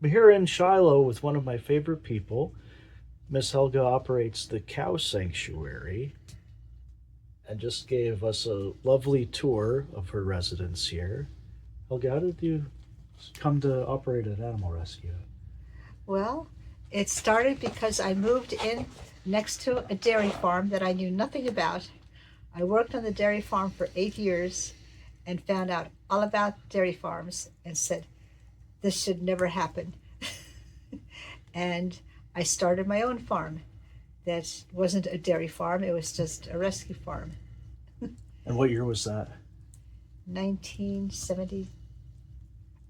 I'm here in Shiloh with one of my favorite people. Miss Helga operates the cow sanctuary and just gave us a lovely tour of her residence here. Helga, how did you come to operate an animal rescue? Well, it started because I moved in next to a dairy farm that I knew nothing about. I worked on the dairy farm for 8 years and found out all about dairy farms and said, this should never happen. And I started my own farm. That wasn't a dairy farm, it was just a rescue farm. And what year was that? 1970,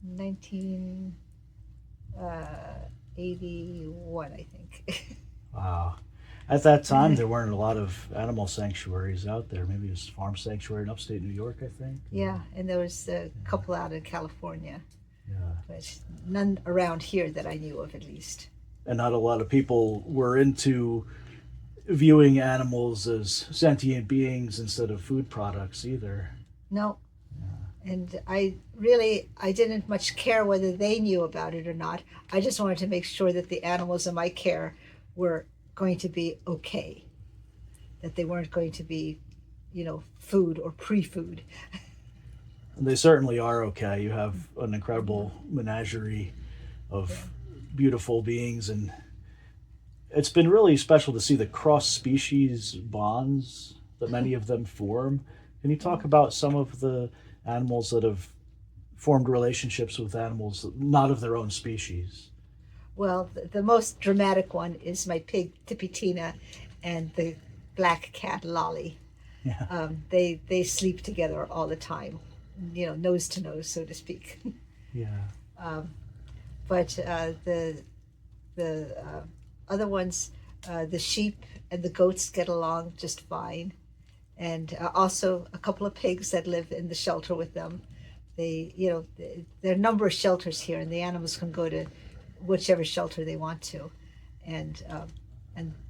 1981, I think. Wow. At that time, there weren't a lot of animal sanctuaries out there. Maybe it was Farm Sanctuary in upstate New York, I think. Yeah, and there was a couple out in California, Yeah. but none around here that I knew of, at least. And not a lot of people were into viewing animals as sentient beings instead of food products either. No, and I didn't much care whether they knew about it or not. I just wanted to make sure that the animals in my care were going to be okay, that they weren't going to be, food or pre-food. And they certainly are okay. You have an incredible menagerie of beautiful beings, and it's been really special to see the cross species bonds that many of them form. Can you talk about some of the animals that have formed relationships with animals not of their own species? Well, the most dramatic one is my pig Tippy Tina and the black cat Lolly. Yeah. They sleep together all the time, nose to nose, so to speak. Yeah. But the other ones, the sheep and the goats get along just fine, and also a couple of pigs that live in the shelter with them. There are a number of shelters here, and the animals can go to whichever shelter they want to, and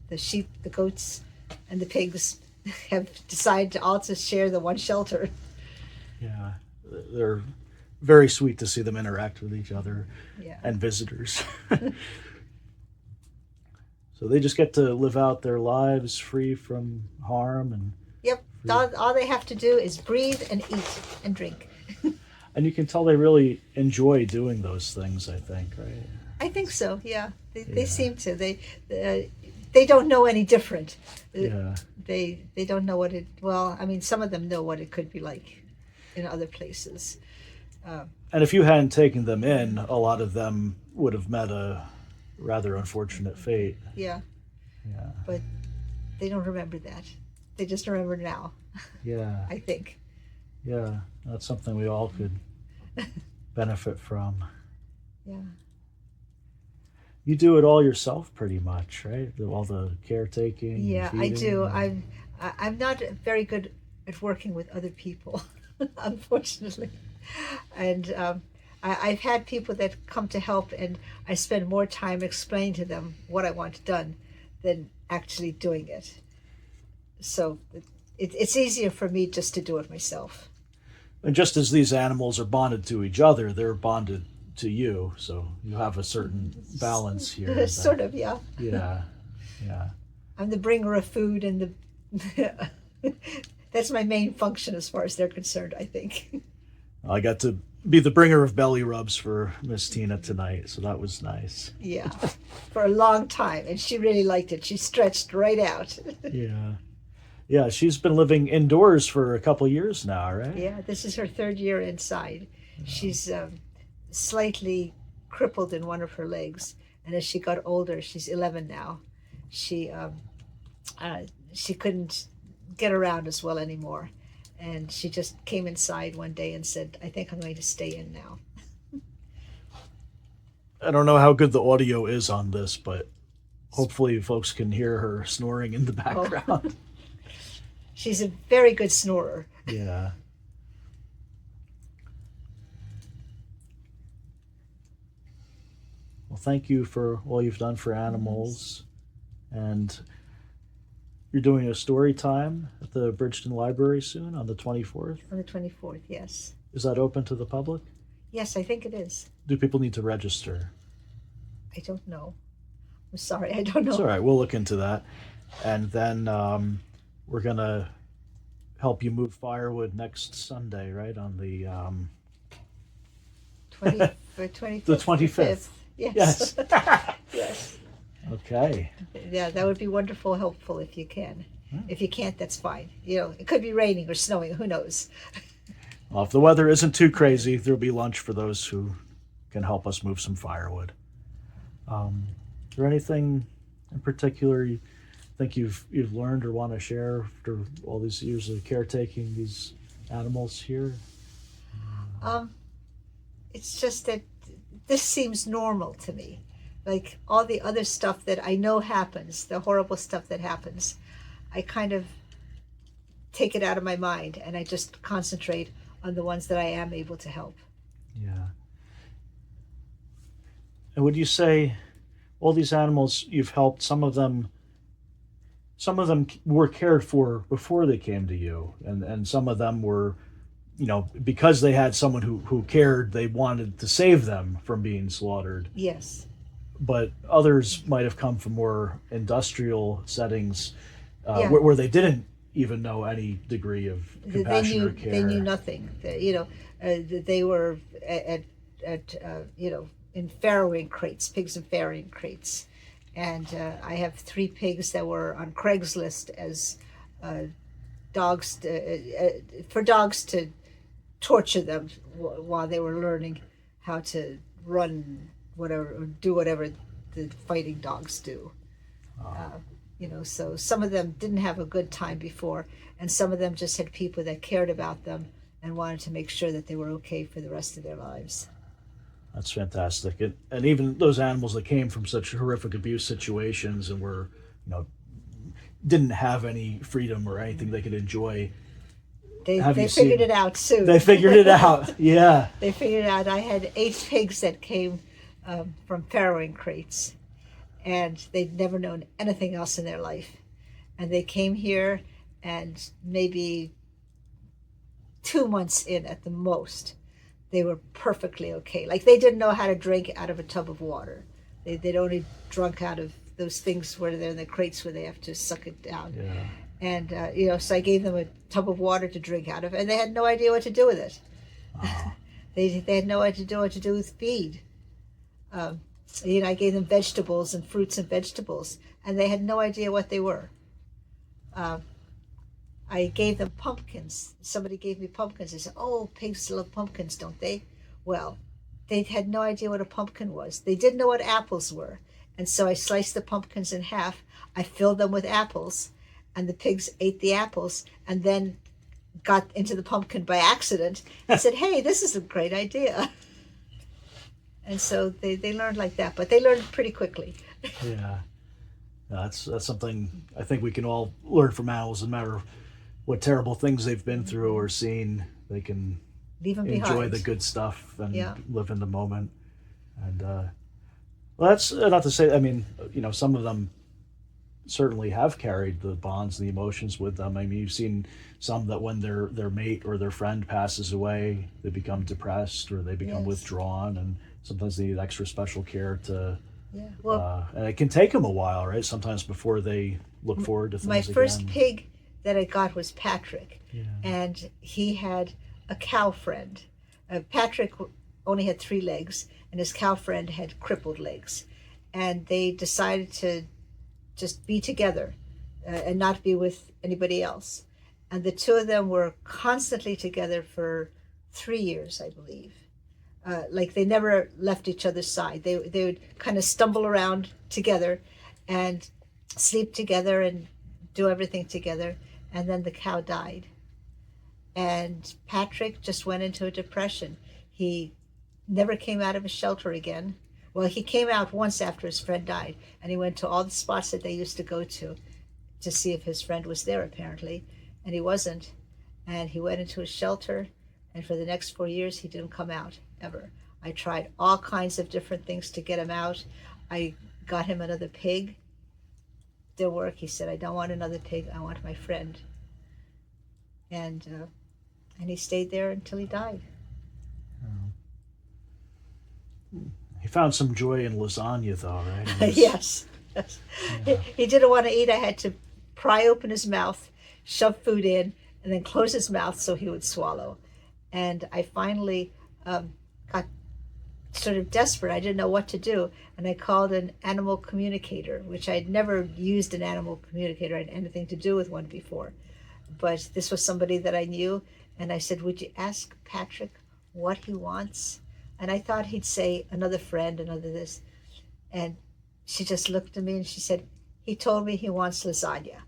the sheep, the goats, and the pigs have decided to also share the one shelter. Yeah. They're very sweet to see them interact with each other Yeah. and visitors. So they just get to live out their lives free from harm and Yep. All they have to do is breathe and eat and drink. and you can tell they really enjoy doing those things, I think, right? I think so. Yeah. They Yeah. seem to. They don't know any different. Yeah. They don't know what it. Well, I mean, some of them know what it could be like in other places. And if you hadn't taken them in, a lot of them would have met a rather unfortunate fate. Yeah. Yeah. But they don't remember that. They just remember now, Yeah. I think. Yeah. That's something we all could benefit from. Yeah. You do it all yourself pretty much, right? All the caretaking. and Yeah, I feeding do. and- I'm not very good at working with other people, unfortunately. And I've had people that come to help, and I spend more time explaining to them what I want done than actually doing it. So it's easier for me just to do it myself. And just as these animals are bonded to each other, they're bonded to you. So you have a certain balance here. that- Sort of, yeah. Yeah. Yeah. I'm the bringer of food, and the that's my main function as far as they're concerned, I think. I got to be the bringer of belly rubs for Miss Tina tonight, so that was nice. Yeah, for a long time, and she really liked it. She stretched right out. Yeah. Yeah, she's been living indoors for a couple years now, right? Yeah, this is her third year inside. She's slightly crippled in one of her legs, and as she got older, she's 11 now. She couldn't get around as well anymore, and she just came inside one day and said, "I think I'm going to stay in now." I don't know how good the audio is on this, but hopefully folks can hear her snoring in the background. She's a very good snorer. Yeah. Well, thank you for all you've done for animals. And you're doing a story time at the Bridgeton Library soon on the 24th. On the 24th, yes. Is that open to the public? Yes, I think it is. Do people need to register? I don't know. I'm sorry, I don't It's know. all right. We'll look into that, and then we're gonna help you move firewood next Sunday, right? On the 25th the or 5th. 25th. Yes. Yes. Yes. Okay. Yeah, that would be wonderful, helpful if you can. Hmm. If you can't, that's fine. You know, it could be raining or snowing. Who knows? Well, if the weather isn't too crazy, there'll be lunch for those who can help us move some firewood. Is there anything in particular you think you've learned or want to share after all these years of caretaking these animals here? Um, it's just that this seems normal to me. Like all the other stuff that I know happens, the horrible stuff that happens, I kind of take it out of my mind and I just concentrate on the ones that I am able to help. Yeah. And would you say all these animals you've helped, some of them were cared for before they came to you, and some of them were, because they had someone who cared, they wanted to save them from being slaughtered. Yes. But others might have come from more industrial settings, Yeah. where they didn't even know any degree of compassion or They knew care. nothing. They were in farrowing crates, pigs in farrowing crates, and I have 3 pigs that were on Craigslist as uh, dogs for dogs to torture them while they were learning how to run whatever or do whatever the fighting dogs do. So some of them didn't have a good time before, and some of them just had people that cared about them and wanted to make sure that they were okay for the rest of their lives. That's fantastic. And even those animals that came from such horrific abuse situations and were, you know, didn't have any freedom or anything they could enjoy. Have They you figured seen? it out soon. They figured it out. Yeah. They figured it out. I had 8 pigs that came from farrowing crates, and they'd never known anything else in their life. And they came here, and maybe 2 months in at the most, they were perfectly okay. Like they didn't know how to drink out of a tub of water. They'd only drunk out of those things where they're in the crates where they have to suck it down. Yeah. And so I gave them a tub of water to drink out of, and they had no idea what to do with it. Oh, They had no idea what to do with feed. I gave them vegetables and fruits and vegetables, and they had no idea what they were. I gave them pumpkins. Somebody gave me pumpkins. They said, "Oh, pigs love pumpkins, don't they?" Well, they had no idea what a pumpkin was. They didn't know what apples were, and so I sliced the pumpkins in half. I filled them with apples, and the pigs ate the apples, and then got into the pumpkin by accident and said, "Hey, this is a great idea." And so they learned like that, but they learned pretty quickly. yeah. That's something I think we can all learn from animals. No matter what terrible things they've been through or seen, they can Leave them enjoy behind. the good stuff and Yeah. live in the moment. And well, that's not to say. I mean, some of them certainly have carried the bonds and the emotions with them. I mean, you've seen some that when their mate or their friend passes away, they become depressed or they become Yes. withdrawn, and sometimes they need extra special care to. Yeah. Well, And it can take them a while, right? Sometimes before they look forward to things my first again. pig that I got was Patrick, Yeah. and he had a cow friend. Patrick only had 3 legs, and his cow friend had crippled legs, and they decided to just be together and not be with anybody else. And the two of them were constantly together for 3 years, I believe. Like they never left each other's side. They would kind of stumble around together and sleep together and do everything together. And then the cow died. And Patrick just went into a depression. He never came out of a shelter again. Well, he came out once after his friend died, and he went to all the spots that they used to go to see if his friend was there, apparently, and he wasn't. And he went into a shelter, and for the next 4 years, he didn't come out ever. I tried all kinds of different things to get him out. I got him another pig. Didn't work. He said, "I don't want another pig. I want my friend." And he stayed there until he died. found some joy in lasagna, though, right? It was- Yes. Yes. He didn't want to eat. I had to pry open his mouth, shove food in, and then close his mouth so he would swallow. And I finally got sort of desperate. I didn't know what to do. And I called an animal communicator, which I'd never used an animal communicator. I had anything to do with one before. But this was somebody that I knew. And I said, would you ask Patrick what he wants? And I thought he'd say another friend, another this. And she just looked at me and she said, he told me he wants lasagna.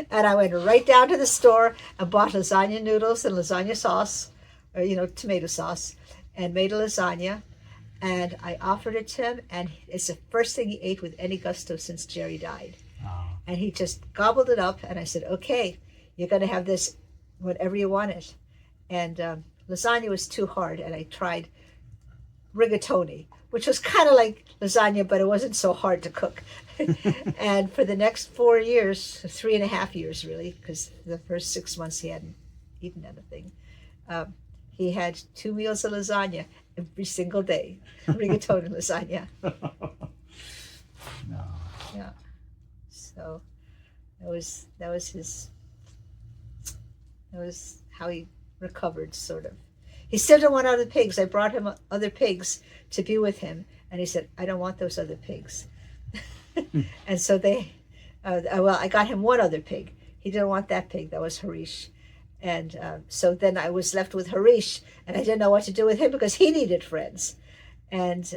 And I went right down to the store and bought lasagna noodles and lasagna sauce, or, tomato sauce, and made a lasagna. And I offered it to him, and it's the first thing he ate with any gusto since Jerry died. Oh. And he just gobbled it up, and I said, okay, you're going to have this whatever you want it. And lasagna was too hard, and I tried rigatoni, which was kind of like lasagna, but it wasn't so hard to cook. And for the next 4 years, 3.5 years really, because the first 6 months he hadn't eaten anything, he had 2 meals of lasagna every single day, rigatoni lasagna. No. Yeah. So that was how he recovered, sort of. He still didn't want other pigs. I brought him other pigs to be with him, and he said, I don't want those other pigs. And so I got him one other pig. He didn't want that pig. That was Harish. And so then I was left with Harish, and I didn't know what to do with him because he needed friends. And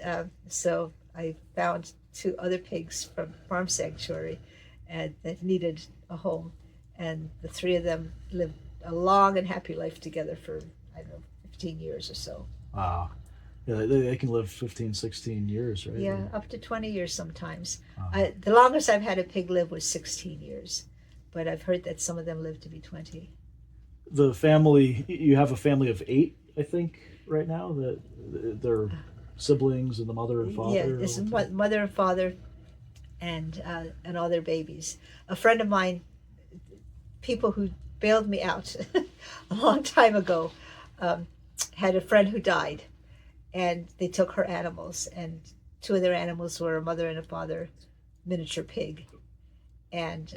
so I found 2 other pigs from Farm Sanctuary and that needed a home. And the 3 of them lived a long and happy life together for, 15 years or so. Wow. Yeah, they can live 15, 16 years, right? Yeah, up to 20 years sometimes. Wow. The longest I've had a pig live was 16 years, but I've heard that some of them live to be 20. The family, you have a family of 8, I think, right now, that they're siblings and the mother and father. Yeah, it's mother and father and all their babies. A friend of mine, people who bailed me out a long time ago, had a friend who died, and they took her animals, and 2 of their animals were a mother and a father miniature pig. And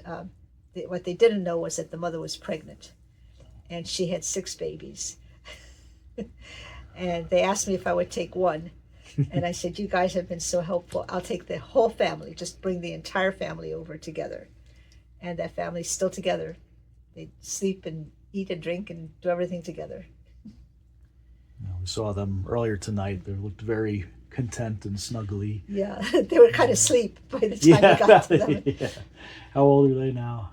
what they didn't know was that the mother was pregnant, and she had 6 babies. And they asked me if I would take one. And I said, you guys have been so helpful. I'll take the whole family, just bring the entire family over together. And that family's still together. They sleep and eat and drink and do everything together. We saw them earlier tonight. They looked very content and snuggly. Yeah, they were kind of asleep by the time we got to them. Yeah. How old are they now?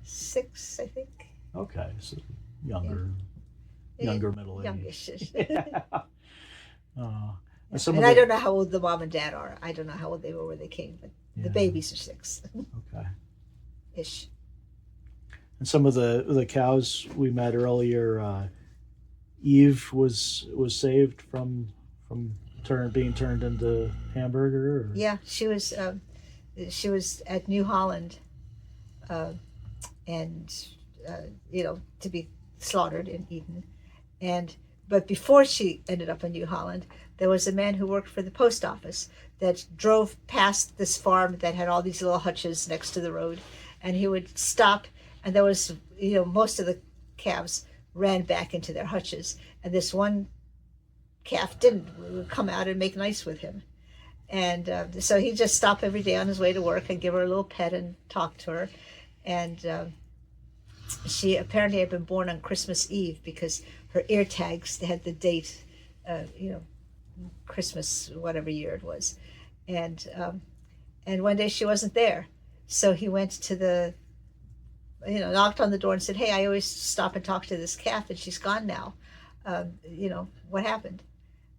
6, I think. Okay, so younger middle age. Youngish. Yeah. And I don't know how old the mom and dad are. I don't know how old they were when they came, but the Yeah. babies are 6. Okay. Ish. And some of the cows we met earlier, Eve was saved from being turned into hamburger. Or? Yeah, she was at New Holland, and to be slaughtered and eaten, but before she ended up in New Holland, there was a man who worked for the post office that drove past this farm that had all these little hutches next to the road, and he would stop, and there was most of the calves ran back into their hutches, and this one calf didn't. Would come out and make nice with him. And so he'd just stop every day on his way to work and give her a little pet and talk to her. And she apparently had been born on Christmas Eve because her ear tags had the date, Christmas, whatever year it was. And one day she wasn't there. So he went to knocked on the door and said, hey, I always stop and talk to this calf, and she's gone now. What happened?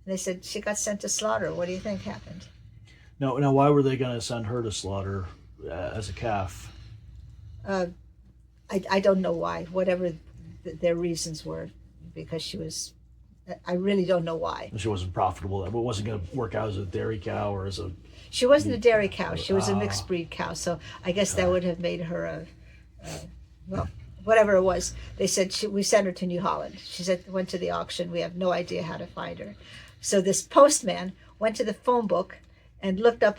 And they said, she got sent to slaughter. What do you think happened? Now, why were they going to send her to slaughter as a calf? I don't know why. Whatever their reasons were, because she was. I really don't know why. She wasn't profitable. It wasn't going to work out as a dairy cow or as a. She wasn't a dairy cow. She was a mixed breed cow. So I guess that would have made her whatever it was. They said we sent her to New Holland. She said went to the auction. We have no idea how to find her. So this postman went to the phone book and looked up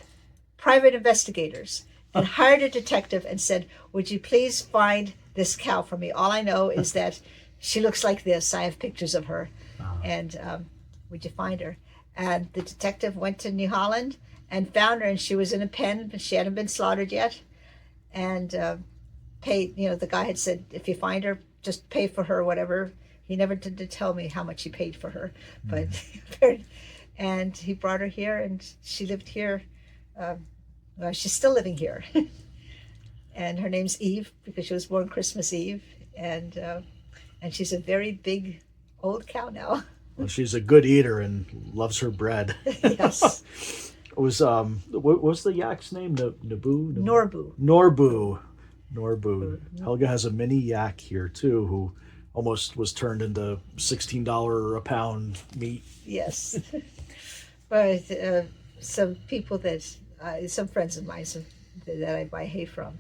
private investigators and hired a detective and said, "Would you please find this cow for me? All I know is that she looks like this. I have pictures of her, and would you find her?" And the detective went to New Holland and found her, and she was in a pen, but she hadn't been slaughtered yet, and paid. The guy had said, "If you find her, just pay for her, whatever." He never did to tell me how much he paid for her, but and he brought her here, and she lived here. Well, she's still living here, and her name's Eve because she was born Christmas Eve, and she's a very big old cow now. Well, she's a good eater and loves her bread. Yes. What was the yak's name? Norbu. Norbu. Mm-hmm. Helga has a mini yak here too, who almost was turned into $16 a pound meat. Yes. But some people some friends of mine that I buy hay from,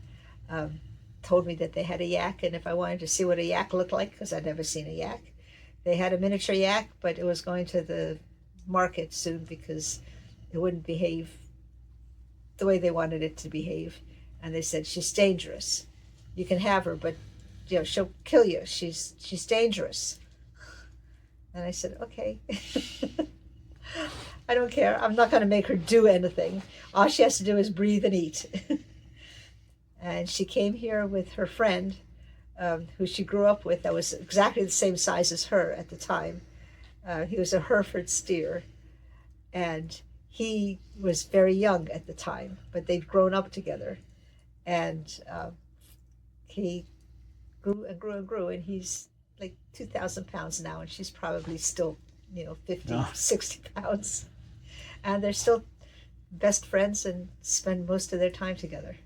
told me that they had a yak, and if I wanted to see what a yak looked like, because I'd never seen a yak, they had a miniature yak, but it was going to the market soon because it wouldn't behave the way they wanted it to behave. And they said, "She's dangerous. You can have her, but she'll kill you. She's dangerous." And I said, "Okay." I don't care. I'm not going to make her do anything. All she has to do is breathe and eat. And she came here with her friend, who she grew up with, that was exactly the same size as her at the time. He was a Hereford steer, and he was very young at the time, but they'd grown up together. And he grew and grew and grew, and he's like 2,000 pounds now, and she's probably still 50, 60 pounds. And they're still best friends and spend most of their time together.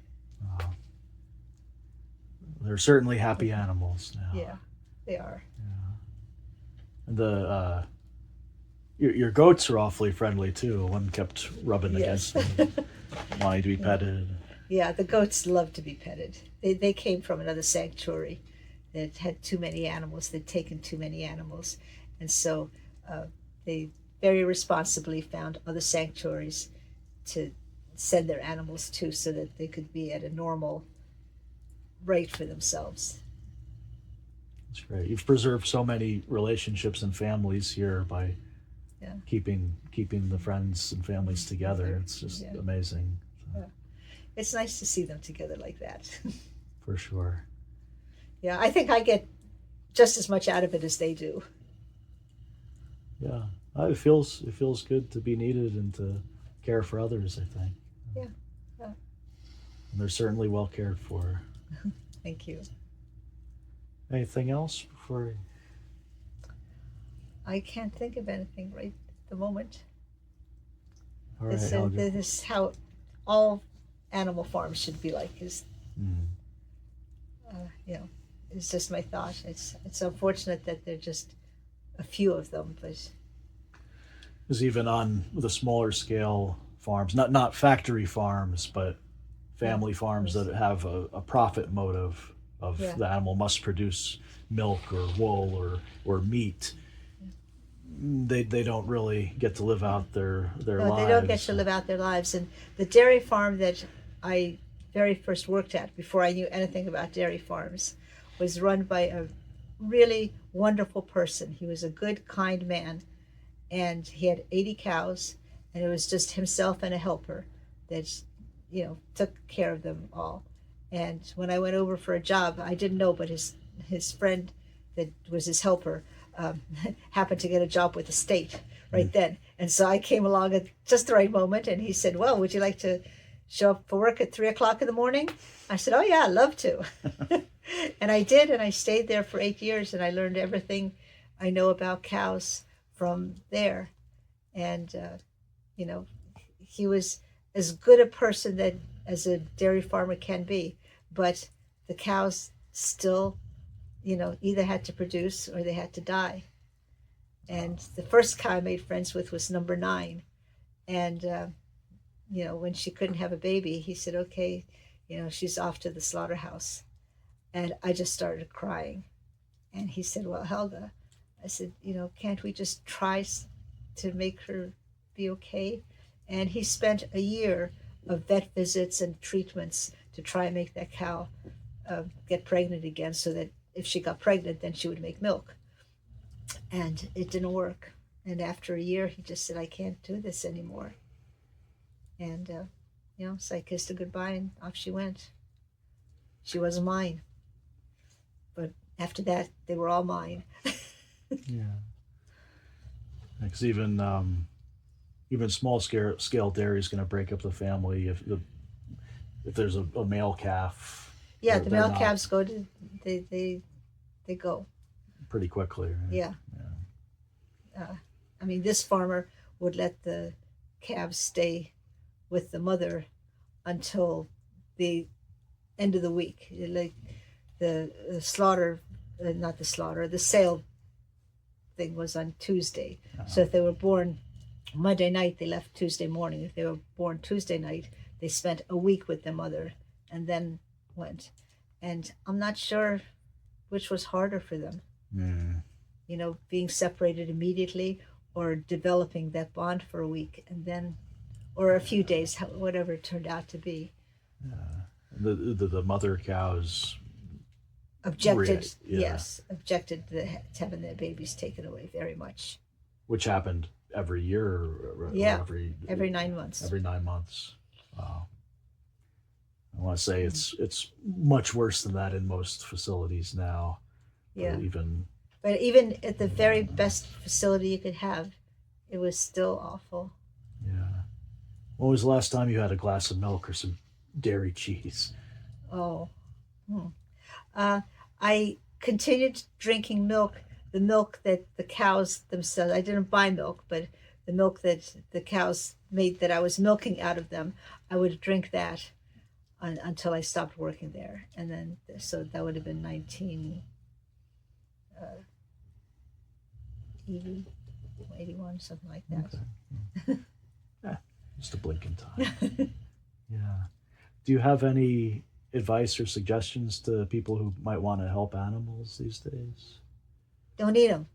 They're certainly happy animals now. Yeah, they are. Yeah. And your goats are awfully friendly too. One kept rubbing against them, wanting to be petted. Yeah, the goats love to be petted. They came from another sanctuary that had too many animals. They'd taken too many animals. And so they very responsibly found other sanctuaries to send their animals to so that they could be at a normal rate for themselves. That's great. You've preserved so many relationships and families here by keeping the friends and families together. It's just amazing. So. Yeah. It's nice to see them together like that. For sure. Yeah, I think I get just as much out of it as they do. Yeah, it feels good to be needed and to care for others, I think. Yeah. And they're certainly well cared for. Thank you. Anything else before? I can't think of anything right at the moment. All right, this is how all animal farms should be like. It's just my thought. It's unfortunate that there are just a few of them, but because even on the smaller scale farms, not factory farms, but family farms that have a profit motive of the animal must produce milk or wool or meat. They don't really get to live out their lives. They don't get to live out their lives. And the dairy farm that I very first worked at, before I knew anything about dairy farms, was run by a really wonderful person. He was a good, kind man, and he had 80 cows, and it was just himself and a helper that took care of them all. And when I went over for a job, I didn't know, but his friend that was his helper happened to get a job with the state right then. And so I came along at just the right moment, and he said, "Well, would you like to show up for work at 3:00 in the morning?" I said, "Oh yeah, I'd love to." And I did, and I stayed there for 8 years, and I learned everything I know about cows from there. And he was as good a person as a dairy farmer can be, but the cows still either had to produce or they had to die. And the first cow I made friends with was number 9. And, when she couldn't have a baby, he said, "Okay, she's off to the slaughterhouse." And I just started crying. And he said, well, Helga, I said, can't we just try to make her be okay? And he spent a year of vet visits and treatments to try and make that cow get pregnant again, so that if she got pregnant, then she would make milk. And it didn't work. And after a year, he just said, I can't do this anymore. And, so I kissed her goodbye and off she went. She wasn't mine. But after that, they were all mine. Yeah. Because even small scale dairy is going to break up the family if there's a male calf. Yeah, they're the male not calves go to, they go. pretty quickly. Right? Yeah. I mean, this farmer would let the calves stay with the mother until the end of the week. Like the slaughter, not the slaughter, the sale thing was on Tuesday. So if they were born Monday night, they left Tuesday morning. If they were born Tuesday night, they spent a week with their mother and then went. And I'm not sure which was harder for them. Being separated immediately, or developing that bond for a week and then, or a few days, whatever it turned out to be. The mother cows Objected, yeah. yes, objected to having their babies taken away very much. Which happened every year, or every 9 months. Every 9 months. Wow. I want to say it's much worse than that in most facilities now. Yeah. But even at the very best facility you could have, it was still awful. Yeah. When was the last time you had a glass of milk or some dairy cheese? Oh. I continued drinking milk, the milk that the cows themselves, I didn't buy milk, but the milk that the cows made that I was milking out of them, I would drink that until I stopped working there. And then, so that would have been 1980, 81, something like that. Okay. Just a blink in time. Yeah. Do you have any advice or suggestions to people who might want to help animals these days? Don't eat them.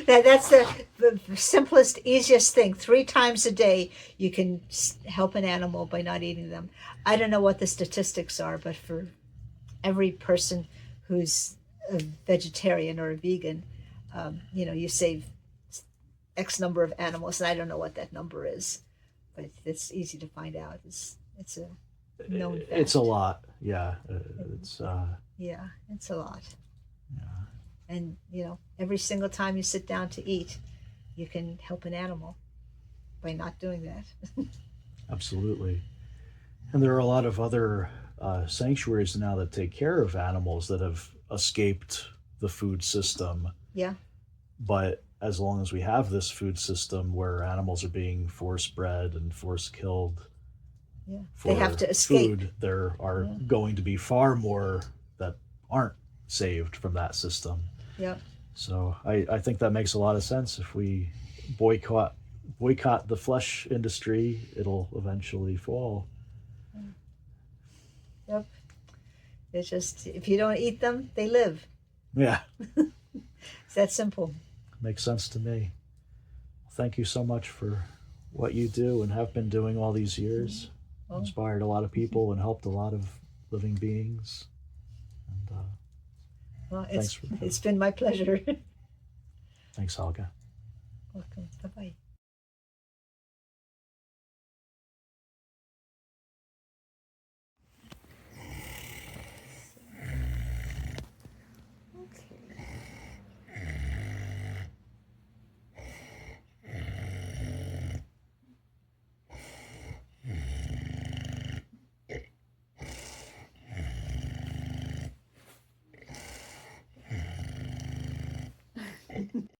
That's the simplest, easiest thing. 3 times a day, you can help an animal by not eating them. I don't know what the statistics are, but for every person who's a vegetarian or a vegan, you save X number of animals, and I don't know what that number is, but it's easy to find out. It's a known fact. It's a lot. Yeah. It's yeah, it's a lot. yeah. And every single time you sit down to eat, you can help an animal by not doing that. Absolutely. And there are a lot of other sanctuaries now that take care of animals that have escaped the food system. Yeah. But as long as we have this food system where animals are being force bred and force killed, yeah, for they have to escape. food, there are going to be far more that aren't saved from that system. Yeah. So I think that makes a lot of sense. If we boycott the flesh industry, it'll eventually fall. Yep. It's just, if you don't eat them, they live. Yeah. It's that simple. Makes sense to me. Thank you so much for what you do and have been doing all these years. Well, Inspired a lot of people and helped a lot of living beings. And well, thanks it's been my pleasure. thanks, Helga. Welcome. Bye-bye.